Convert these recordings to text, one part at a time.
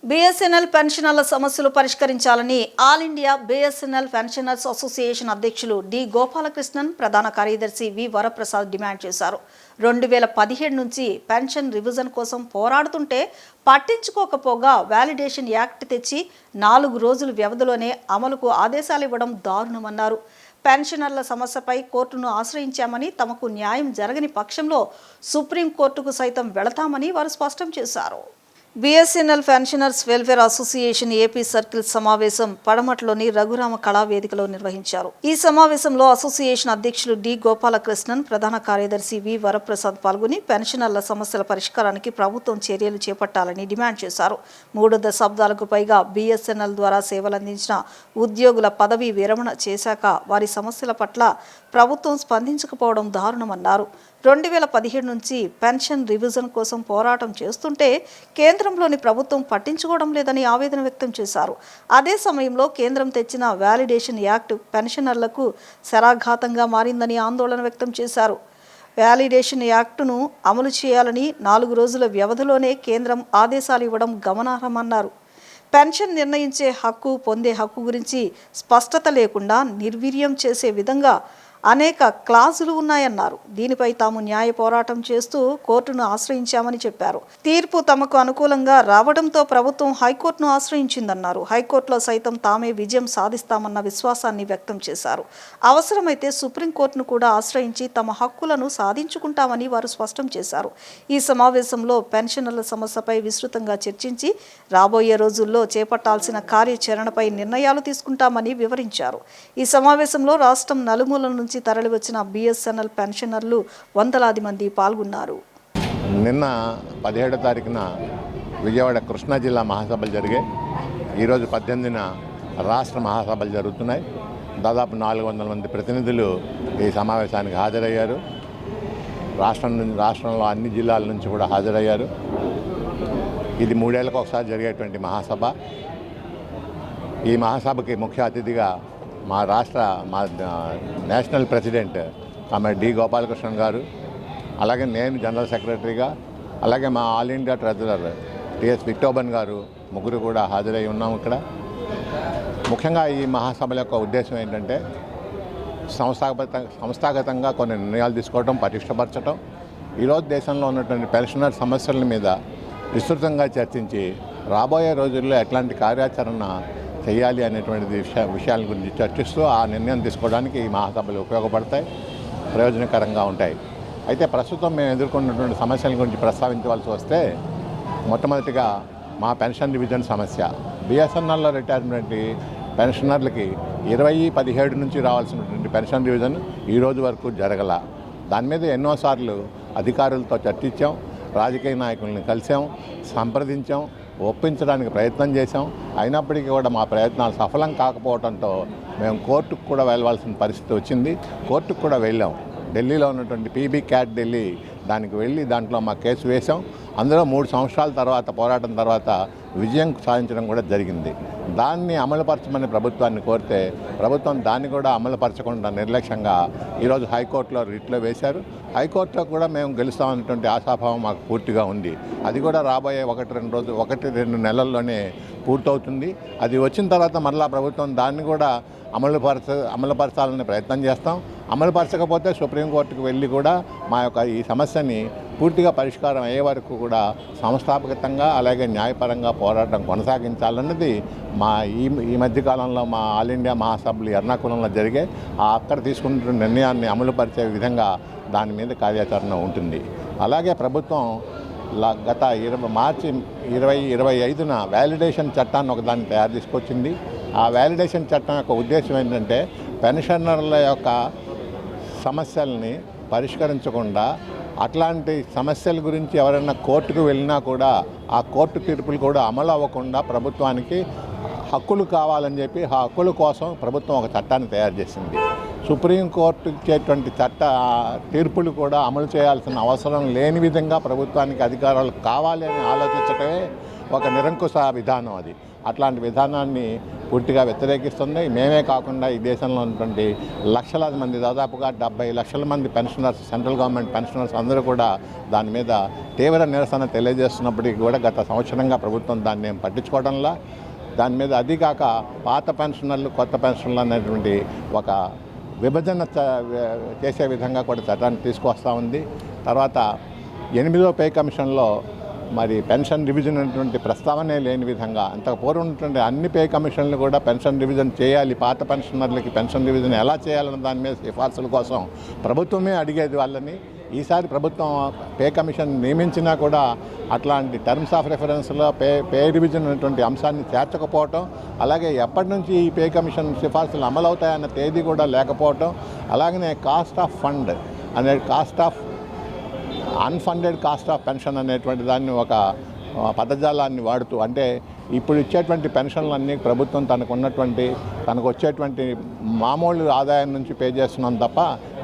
BSNL పెన్షనర్ల సమస్యలు పరిష్కరించాలని all India BSNL pensioners association అధ్యక్షులు డి గోపాలకృష్ణన్, ప్రధాన కార్యదర్శి వి వరప్రసాద్ డిమాండ్ చేశారు. 2017 నుంచి పెన్షన్ రివిజన్ కోసం పోరాడుతుంటే పట్టించుకోకపోగా వాలిడేషన్ యాక్ట్ తెచ్చి 4 రోజుల వ్యవధిలోనే అమలుకు ఆదేశాలు ఇవ్వడం దారుణమన్నారు. పెన్షనర్ల సమస్యపై కోర్టును ఆశ్రయించామని, తమకు న్యాయం జరగని పక్షంలో సుప్రీంకోర్టుకు సైతం వెళతామని వారు స్పష్టం చేశారు. BSNL pensioners welfare association AP circle సమావేశం పడమట్లోని రఘురామ కళావేదికలో నిర్వహించారు. ఈ సమావేశంలో అసోసియేషన్ అధ్యక్షులు డి గోపాలకృష్ణన్, ప్రధాన కార్యదర్శి వి వరప్రసాద్ పాల్గొని పెన్షనర్ల సమస్యల పరిష్కారానికి ప్రభుత్వం చర్యలు చేపట్టాలని డిమాండ్ చేశారు. 3 దశాబ్దాలకు పైగా బీఎస్ఎన్ఎల్ ద్వారా సేవలందించిన ఉద్యోగుల పదవీ విరమణ చేశాక వారి సమస్యల పట్ల ప్రభుత్వం స్పందించకపోవడం దారుణమన్నారు. 2017 నుంచి పెన్షన్ రివిజన్ కోసం పోరాటం చేస్తుంటే కేంద్రంలోని ప్రభుత్వం పట్టించుకోవడం లేదని ఆవేదన వ్యక్తం చేశారు. అదే సమయంలో కేంద్రం తెచ్చిన వాలిడేషన్ యాక్ట్ పెన్షనర్లకు శరాఘాతంగా మారిందని ఆందోళన వ్యక్తం చేశారు. వాలిడేషన్ యాక్టును అమలు చేయాలని 4 రోజుల వ్యవధిలోనే కేంద్రం ఆదేశాలు ఇవ్వడం గమనార్హమన్నారు. పెన్షన్ నిర్ణయించే హక్కు, పొందే హక్కు గురించి స్పష్టత లేకుండా నిర్వీర్యం చేసే విధంగా అనేక క్లాజులు ఉన్నాయన్నారు. దీనిపై తాము న్యాయ పోరాటం చేస్తూ కోర్టును ఆశ్రయించామని చెప్పారు. తీర్పు తమకు అనుకూలంగా రావడంతో ప్రభుత్వం హైకోర్టును ఆశ్రయించిందన్నారు. హైకోర్టులో సైతం తామే విజయం సాధిస్తామన్న విశ్వాసాన్ని వ్యక్తం చేశారు. అవసరమైతే సుప్రీంకోర్టును కూడా ఆశ్రయించి తమ హక్కులను సాధించుకుంటామని వారు స్పష్టం చేశారు. ఈ సమావేశంలో పెన్షనర్ల సమస్యపై విస్తృతంగా చర్చించి రాబోయే రోజుల్లో చేపట్టాల్సిన కార్యాచరణపై నిర్ణయాలు తీసుకుంటామని వివరించారు. ఈ సమావేశంలో రాష్ట్రం నలుమూలల నుంచి తరలివచ్చిన బీఎస్ఎన్ఎల్ పెన్షనర్లు వందలాది మంది పాల్గొన్నారు. నిన్న 17వ తారీఖున విజయవాడ కృష్ణా జిల్లా మహాసభలు జరిగాయి. ఈరోజు 18న రాష్ట్ర మహాసభలు జరుగుతున్నాయి. దాదాపు 400 మంది ప్రతినిధులు ఈ సమావేశానికి హాజరయ్యారు. రాష్ట్రంలో అన్ని జిల్లాల నుంచి కూడా హాజరయ్యారు. ఇది 3 ఏళ్లకు ఒకసారి జరిగేటువంటి మహాసభ. ఈ మహాసభకి ముఖ్య అతిథిగా మా national president comrade D Gopalakrishnan గారు, అలాగే నేను జనరల్ సెక్రటరీగా, అలాగే మా ఆల్ ఇండియా ట్రెజరర్ టిఎస్ విక్టోబన్ గారు, ముగ్గురు కూడా హాజరై ఉన్నాము. ఇక్కడ ముఖ్యంగా ఈ మహాసభల యొక్క ఉద్దేశం ఏంటంటే సంస్థాగతంగా కొన్ని నిర్ణయాలు తీసుకోవడం, పటిష్టపరచడం, ఈరోజు దేశంలో ఉన్నటువంటి పెన్షనర్ సమస్యల మీద విస్తృతంగా చర్చించి రాబోయే రోజుల్లో ఎట్లాంటి కార్యాచరణ చేయాలి అనేటువంటి విషయాల గురించి చర్చిస్తూ ఆ నిర్ణయం తీసుకోవడానికి ఈ మహాసభలు ఉపయోగపడతాయి, ప్రయోజనకరంగా ఉంటాయి. అయితే ప్రస్తుతం మేము ఎదుర్కొన్నటువంటి సమస్యల గురించి ప్రస్తావించవలసి వస్తే మొట్టమొదటిగా మా పెన్షన్ రివిజన్ సమస్య. బీఎస్ఎన్ఎల్లో రిటైర్మెంట్ పెన్షనర్లకి 2017 నుంచి రావాల్సినటువంటి పెన్షన్ రివిజన్ ఈ రోజు వరకు జరగల. దాని మీద ఎన్నోసార్లు అధికారులతో చర్చించాం, రాజకీయ నాయకుల్ని కలిసాం, సంప్రదించాం, ఒప్పించడానికి ప్రయత్నం చేశాం. అయినప్పటికీ కూడా మా ప్రయత్నాలు సఫలం కాకపోవడంతో మేము కోర్టుకు కూడా వెళ్ళవలసిన పరిస్థితి వచ్చింది. కోర్టుకు కూడా వెళ్ళాం. ఢిల్లీలో ఉన్నటువంటి పీబీ క్యాట్ ఢిల్లీ దానికి వెళ్ళి దాంట్లో మా కేసు వేశాం. అందులో 3 సంవత్సరాల తర్వాత పోరాటం తర్వాత విజయం సాధించడం కూడా జరిగింది. దాన్ని అమలుపరచమని ప్రభుత్వాన్ని కోరితే ప్రభుత్వం దాన్ని కూడా అమలుపరచకుండా నిర్లక్ష్యంగా ఈరోజు హైకోర్టులో రిట్లో వేశారు. హైకోర్టులో కూడా మేము గెలుస్తామన్నటువంటి ఆశాభావం మాకు పూర్తిగా ఉంది. అది కూడా రాబోయే 1-2 నెలల్లోనే పూర్తవుతుంది. అది వచ్చిన తర్వాత మరలా ప్రభుత్వం దాన్ని కూడా అమలుపరచాలనే ప్రయత్నం చేస్తాం. అమలుపరచకపోతే సుప్రీంకోర్టుకు వెళ్ళి కూడా మా యొక్క ఈ సమస్యని పూర్తిగా పరిష్కారం అయ్యే వరకు కూడా సంస్థాపకంగా అలాగే న్యాయపరంగా పోరాటం కొనసాగించాలన్నది మా ఈ మధ్యకాలంలో మా ఆల్ ఇండియా మహాసభలు ఎర్నాకుళంలో జరిగే అక్కడ తీసుకుంటున్న నిర్ణయాన్ని అమలుపరిచే విధంగా దాని మీద కార్యాచరణ ఉంటుంది. అలాగే ప్రభుత్వం గత మార్చి 2025న వ్యాలిడేషన్ చట్టాన్ని ఒకదాన్ని తీసుకొచ్చింది. ఆ వ్యాలిడేషన్ చట్టం యొక్క ఉద్దేశం ఏంటంటే పెన్షనర్ల యొక్క సమస్యల్ని పరిష్కరించకుండా అట్లాంటి సమస్యల గురించి ఎవరైనా కోర్టుకు వెళ్ళినా కూడా ఆ కోర్టు తీర్పులు కూడా అమలు అవ్వకుండా ప్రభుత్వానికి హక్కులు కావాలని చెప్పి ఆ హక్కుల కోసం ప్రభుత్వం ఒక చట్టాన్ని తయారు చేసింది. సుప్రీంకోర్టు ఇచ్చేటువంటి తీర్పులు కూడా అమలు చేయాల్సిన అవసరం లేని విధంగా ప్రభుత్వానికి అధికారాలు కావాలి అని ఆలోచించటమే ఒక నిరంకుశ విధానం అది. అట్లాంటి విధానాన్ని పూర్తిగా వ్యతిరేకిస్తుంది. మేమే కాకుండా ఈ దేశంలో ఉన్నటువంటి లక్షలాది మంది, దాదాపుగా 70 లక్షల మంది పెన్షనర్స్, సెంట్రల్ గవర్నమెంట్ పెన్షనర్స్ అందరూ కూడా దాని మీద తీవ్ర నిరసన తెలియజేస్తున్నప్పటికీ కూడా గత సంవత్సరంగా ప్రభుత్వం దాన్ని ఏం పట్టించుకోవడంలా, దాని మీద అది కాక పాత పెన్షనర్లు, కొత్త పెన్షన్లు అనేటువంటి ఒక విభజన చేసే విధంగా కూడా చట్టాన్ని తీసుకొస్తూ ఉంది. తర్వాత 8వ పే కమిషన్లో మరి పెన్షన్ రివిజన్ అనేటువంటి ప్రస్తావనే లేని విధంగా, అంతకు పూర్వం ఉన్నటువంటి అన్ని పే కమిషన్లు కూడా పెన్షన్ రివిజన్ చేయాలి, పాత పెన్షనర్లకి పెన్షన్ రివిజన్ ఎలా చేయాలన్న దాని మీద సిఫార్సుల కోసం ప్రభుత్వమే అడిగేది వాళ్ళని. ఈసారి ప్రభుత్వం పే కమిషన్ నియమించినా కూడా అట్లాంటి టర్మ్స్ ఆఫ్ రెఫరెన్స్లో పే రివిజన్ అనేటువంటి అంశాన్ని చేర్చకపోవటం, అలాగే ఎప్పటి నుంచి ఈ పే కమిషన్ సిఫార్సులు అమలవుతాయన్న తేదీ కూడా లేకపోవటం, అలాగనే కాస్ట్ ఆఫ్ ఫండ్ అనే అన్ఫండెడ్ కాస్ట్ ఆఫ్ పెన్షన్ అనేటువంటి దాన్ని ఒక పదజాలాన్ని వాడుతూ, అంటే ఇప్పుడు ఇచ్చేటువంటి పెన్షన్లన్నీ ప్రభుత్వం తనకు వచ్చేటువంటి మామూలు ఆదాయం నుంచి పే చేస్తున్నాం తప్ప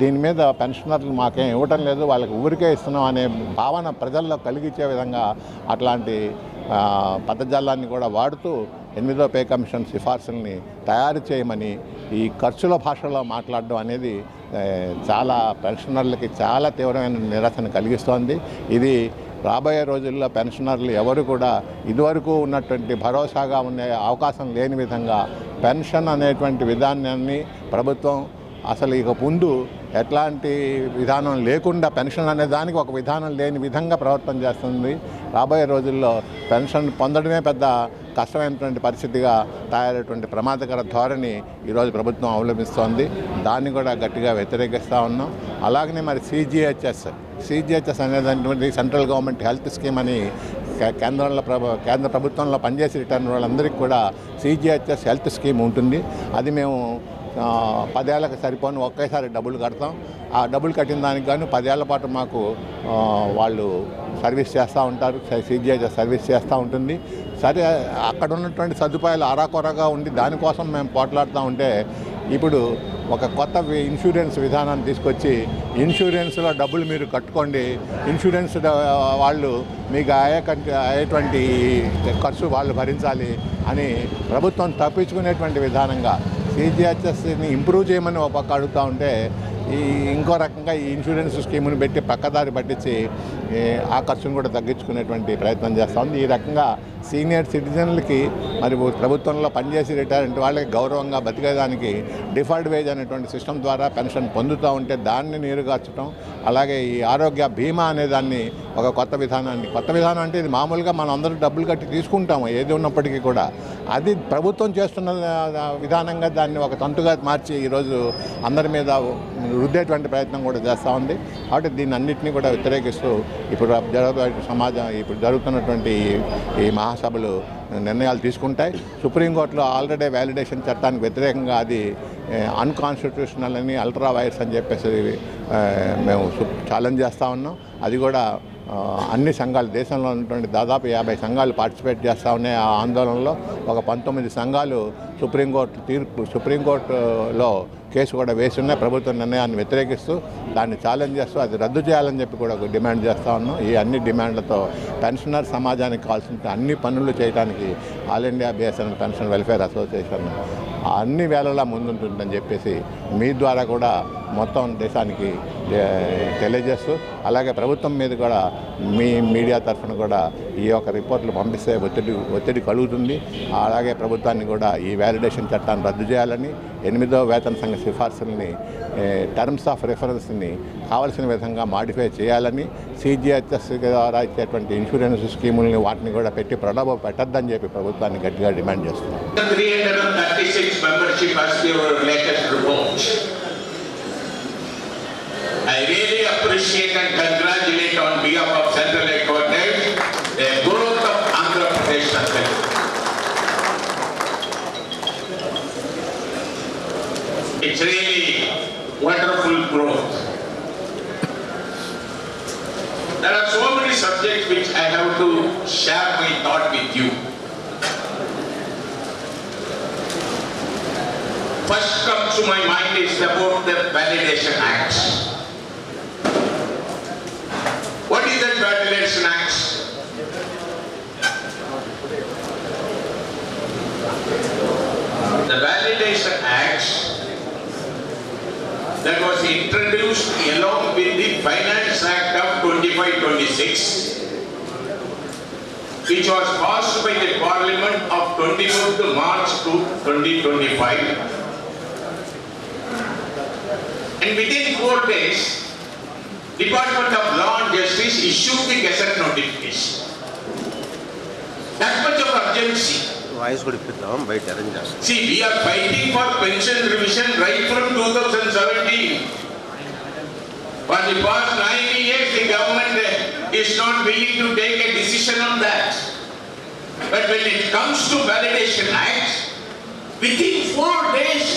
దీని మీద పెన్షనర్లు మాకేం ఇవ్వటం లేదు, వాళ్ళకి ఊరికే ఇస్తున్నాం అనే భావన ప్రజల్లో కలిగించే విధంగా అట్లాంటి పదజాలాన్ని కూడా వాడుతూ 8వ పే కమిషన్ సిఫార్సుల్ని తయారు చేయమని ఈ ఖర్చుల భాషలో మాట్లాడడం అనేది చాలా పెన్షనర్లకి చాలా తీవ్రమైన నిరాశను కలిగిస్తోంది. ఇది రాబోయే రోజుల్లో పెన్షనర్లు ఎవరు కూడా ఇదివరకు ఉన్నటువంటి భరోసాగా ఉండే అవకాశం లేని విధంగా పెన్షన్ అనేటువంటి విధానాన్ని ప్రభుత్వం అసలు ఇక ముందు ఎట్లాంటి విధానం లేకుండా పెన్షన్ అనే దానికి ఒక విధానం లేని విధంగా ప్రవర్తన చేస్తుంది. రాబోయే రోజుల్లో పెన్షన్ పొందడమే పెద్ద కష్టమైనటువంటి పరిస్థితిగా తయారైనటువంటి ప్రమాదకర ధోరణి ఈరోజు ప్రభుత్వం అవలంబిస్తోంది. దాన్ని కూడా గట్టిగా వ్యతిరేకిస్తూ ఉన్నాం. అలాగనే మరి సిజిహెచ్ఎస్ అనేటువంటి సెంట్రల్ గవర్నమెంట్ హెల్త్ స్కీమ్ అని కేంద్ర ప్రభుత్వంలో పనిచేసి రిటర్న్ వాళ్ళందరికీ కూడా సిజిహెచ్ఎస్ హెల్త్ స్కీమ్ ఉంటుంది. అది మేము 10 ఏళ్ళకి సరిపోను ఒకేసారి డబ్బులు కడతాం. ఆ డబ్బులు కట్టిన దానికి కానీ 10 ఏళ్ల పాటు మాకు వాళ్ళు సర్వీస్ చేస్తూ ఉంటారు, సిజిహెచ్ఎస్ సర్వీస్ చేస్తూ ఉంటుంది. సరే, అక్కడ ఉన్నటువంటి సదుపాయాలు ఆరాకొరగా ఉండి దానికోసం మేము పోట్లాడుతూ ఉంటే ఇప్పుడు ఒక కొత్త ఇన్సూరెన్స్ విధానాన్ని తీసుకొచ్చి ఇన్సూరెన్స్లో డబ్బులు మీరు కట్టుకోండి, ఇన్సూరెన్స్ వాళ్ళు మీకు అయ్యేటువంటి ఖర్చు వాళ్ళు భరించాలి అని ప్రభుత్వం తప్పించుకునేటువంటి విధానంగా సిజిహెచ్ఎస్ని ఇంప్రూవ్ చేయమని ఒక పక్క అడుగుతూ ఉంటే ఇంకో రకంగా ఈ ఇన్సూరెన్స్ స్కీముని పెట్టి పక్కదారి పట్టించి ఆ ఖర్చును కూడా తగ్గించుకునేటువంటి ప్రయత్నం చేస్తూ ఉంది. ఈ రకంగా సీనియర్ సిటిజన్లకి మరి ప్రభుత్వంలో పనిచేసి రిటైర్ అయిన వాళ్ళకి గౌరవంగా బతికేదానికి డిఫర్డ్ వేజ్ అనేటువంటి సిస్టమ్ ద్వారా పెన్షన్ పొందుతూ ఉంటే దాన్ని నీరుగార్చడం, అలాగే ఈ ఆరోగ్య బీమా అనే దాన్ని ఒక కొత్త విధానం అంటే ఇది మామూలుగా మనం అందరూ డబ్బులు కట్టి తీసుకుంటాము ఏది ఉన్నప్పటికీ కూడా, అది ప్రభుత్వం చేస్తున్న విధానంగా దాన్ని ఒక తంతుగా మార్చి ఈరోజు అందరి మీద రుద్దేటువంటి ప్రయత్నం కూడా చేస్తూ ఉంది. కాబట్టి దీన్ని అన్నింటినీ కూడా వ్యతిరేకిస్తూ ఇప్పుడు జరుగుతున్నటువంటి ఈ మహాసభలు నిర్ణయాలు తీసుకుంటాయి. సుప్రీంకోర్టులో ఆల్రెడీ వ్యాలిడేషన్ చట్టానికి వ్యతిరేకంగా అది అన్కాన్స్టిట్యూషనల్ అని అల్ట్రా వైర్స్ అని చెప్పేసి మేము ఛాలెంజ్ చేస్తూ ఉన్నాం. అది కూడా అన్ని సంఘాలు, దేశంలో ఉన్నటువంటి దాదాపు 50 సంఘాలు పార్టిసిపేట్ చేస్తూ ఉన్నాయి. ఆ ఆందోళనలో ఒక 19 సంఘాలు సుప్రీంకోర్టులో కేసు కూడా వేసి ఉన్నాయి. ప్రభుత్వ నిర్ణయాన్ని వ్యతిరేకిస్తూ దాన్ని ఛాలెంజ్ చేస్తూ అది రద్దు చేయాలని చెప్పి కూడా ఒక డిమాండ్ చేస్తూ ఉన్నాం. ఈ అన్ని డిమాండ్లతో పెన్షనర్ సమాజానికి కావాల్సిన అన్ని పనులు చేయడానికి all India BSNL pension welfare association అన్ని వేళలా ముందుంటుందని చెప్పేసి మీ ద్వారా కూడా మొత్తం దేశానికి తెలియజేస్తూ, అలాగే ప్రభుత్వం మీద కూడా మీ మీడియా తరఫున కూడా ఈ యొక్క రిపోర్టులు పంపిస్తే ఒత్తిడి కలుగుతుంది. అలాగే ప్రభుత్వాన్ని కూడా ఈ వ్యాలిడేషన్ చట్టాన్ని రద్దు చేయాలని, 8వ వేతన సంఘ సిఫార్సుల్ని టర్మ్స్ ఆఫ్ రెఫరెన్స్ని కావలసిన విధంగా మాడిఫై చేయాలని, సిజిహెచ్ఎస్ ద్వారా ఇచ్చేటువంటి ఇన్సూరెన్స్ స్కీముల్ని వాటిని కూడా పెట్టి ప్రలోభ పెట్టద్దని చెప్పి ప్రభుత్వాన్ని గట్టిగా డిమాండ్ చేస్తున్నాం. I really appreciate and congratulate on behalf of Central Headquarters the growth of Andhra Pradesh Assembly. It's really wonderful growth. There are so many subjects which I have to share my thought with you. First comes to my mind is about the Validation Act. What is that Validation Act? was introduced along with the Finance Act of 25-26, which was passed by the Parliament of 24th March 2025. And within 4 days, Department of Law and Justice issued the Gazette notification. That much of urgency. Voice కూడా ఇప్పిద్దాం బయట arrange చేస్తాం. See, we are fighting for pension revision right from 2017. For the past 9 years, the government is not willing to take a decision on that. But when it comes to Validation Act, within 4 days,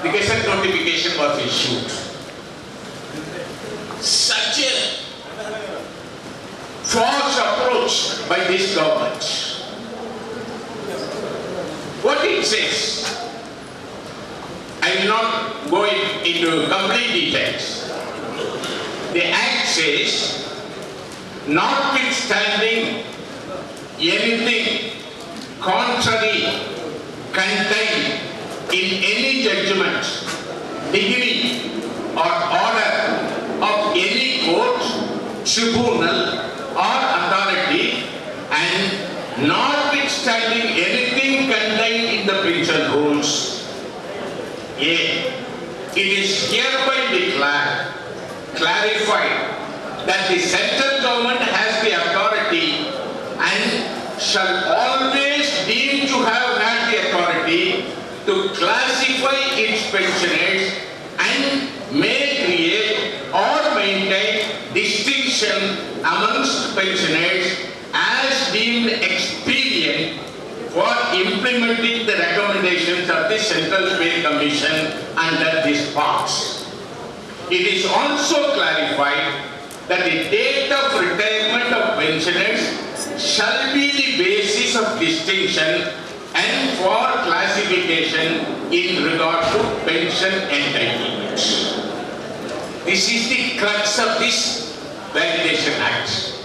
the Gazette notification was issued. Such a false approach by this government. What it says, I will not go into complete details. The Act says, notwithstanding anything contrary contained in any judgment, degree or order of any court, tribunal or authority, and notwithstanding anything contained in the pension rules, A, it is hereby clarified that the central government has the authority and shall always deem to have had the authority to classify its pensioners and may create or maintain distinction amongst pensioners as deemed expedient for implementing the recommendations of the Central Pay Commission under this part. It is also clarified that the date of retirement of pensioners shall be the basis of distinction and for classification in regard to pension entitlement. This is the crux of this Validation Act.